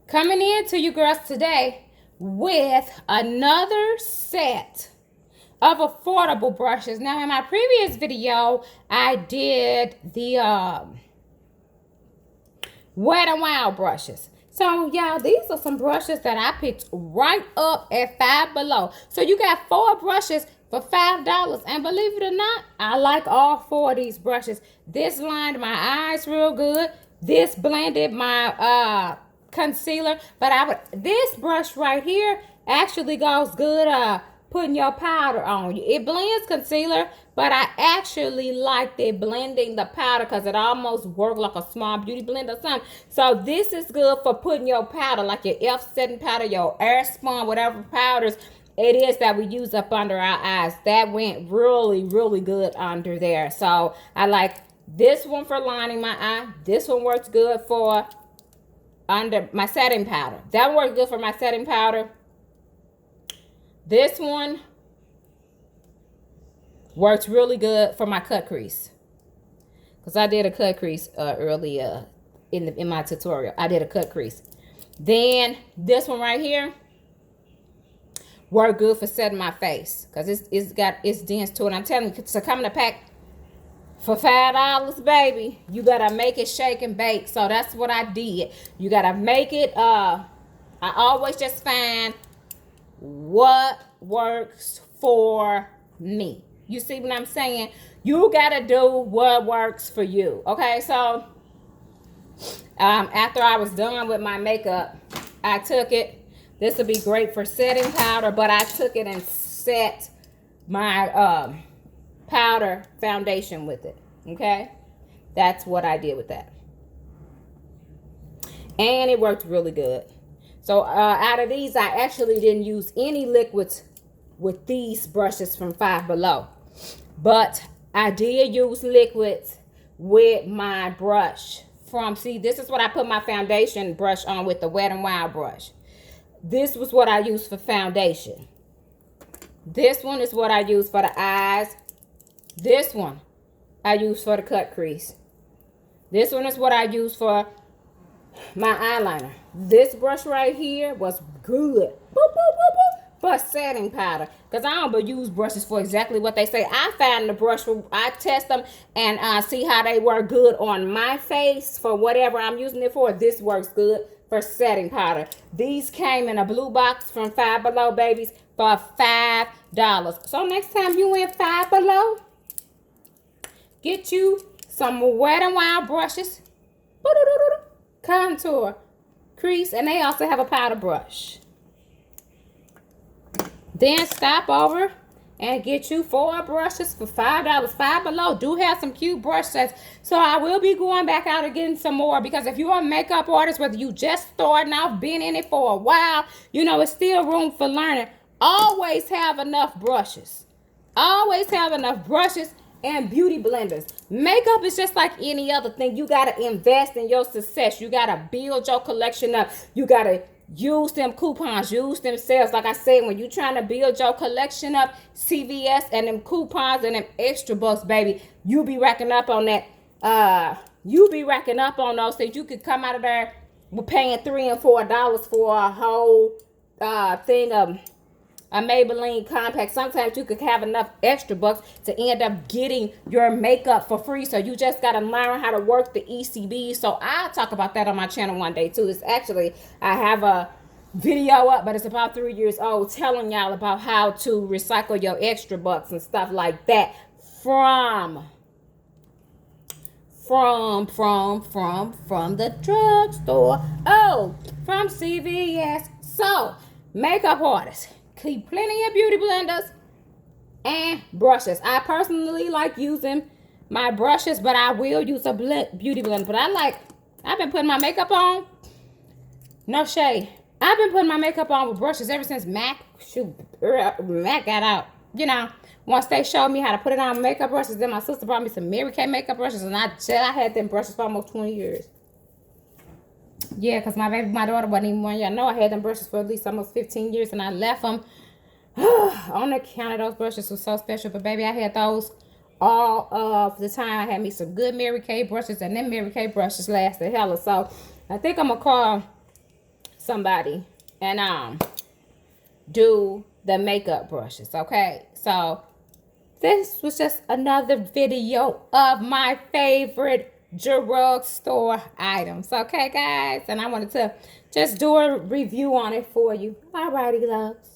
Coming in to you girls today with another set of affordable brushes. Now, in my previous video, I did the Wet n Wild brushes. So, y'all, these are some brushes that I picked right up at Five Below. So, you got 4 brushes for $5. And believe it or not, I like all 4 of these brushes. This lined my eyes real good. This blended my concealer. But this brush right here actually goes good putting your powder on. It blends concealer, but I actually liked it blending the powder because it almost worked like a small beauty blender or something. So this is good for putting your powder, like your F7 powder, your Airspun, whatever powders it is that we use up under our eyes. That went really, really good under there. So I like this one for lining my eye. This one works good for under my setting powder. That works good for my setting powder. This one works really good for my cut crease, because I did a cut crease earlier in my tutorial. I did a cut crease. Then this one right here worked good for setting my face, because it's dense to it. I'm telling you, to come in a pack for $5, baby, you gotta make it, shake, and bake. So that's what I did. You gotta make it. I always just find what works for me. You see what I'm saying? You gotta do what works for you. Okay, so after I was done with my makeup, I took it. This would be great for setting powder, but I took it and set my powder foundation with it. Okay, that's what I did with that, and it worked really good. So out of these, I actually didn't use any liquids with these brushes from Five Below. But I did use liquids with my brush from, see, this is what I put my foundation brush on with, the Wet n Wild brush. This was what I used for foundation. This one is what I use for the eyes. This one I use for the cut crease. This one is what I use for my eyeliner. This brush right here was good for setting powder, because I don't use brushes for exactly what they say. I find the brush, I test them and see how they work good on my face for whatever I'm using it for. This works good for setting powder. These came in a blue box from Five Below, babies, for $5. So next time you in Five Below, get you some Wet n Wild brushes, contour, crease, and they also have a powder brush. Then stop over and get you 4 brushes for $5. Five Below do have some cute brush sets. So I will be going back out and getting some more, because if you're a makeup artist, whether you just starting off, been in it for a while, you know, it's still room for learning. Always have enough brushes. Always have enough brushes and beauty blenders. Makeup is just like any other thing. You got to invest in your success. You got to build your collection up. You got to use them coupons, use them sales. Like I said, when you're trying to build your collection up, CVS and them coupons and them extra bucks, baby, you be racking up on that. You be racking up on those things. You could come out of there with paying $3 and $4 for a whole thing of a Maybelline compact. Sometimes you could have enough extra bucks to end up getting your makeup for free. So you just got to learn how to work the ECB. So I'll talk about that on my channel one day too. It's actually, I have a video up, but it's about 3 years old, telling y'all about how to recycle your extra bucks and stuff like that from the drugstore. Oh, from CVS. So makeup artists, keep plenty of beauty blenders and brushes. I personally like using my brushes, but I will use a beauty blender. But I've been putting my makeup on, no shade, I've been putting my makeup on with brushes ever since Mac got out. You know, once they showed me how to put it on makeup brushes, then my sister brought me some Mary Kay makeup brushes, and I had them brushes for almost 20 years. Yeah, because my daughter wasn't even 1 year. I know I had them brushes for at least almost 15 years, and I left them. On account of those brushes was so special. But baby, I had those all of the time. I had me some good Mary Kay brushes, and them Mary Kay brushes lasted hella. So I think I'm going to call somebody and do the makeup brushes, okay? So this was just another video of my favorite drugstore items, okay, guys? And I wanted to just do a review on it for you. Alrighty, loves.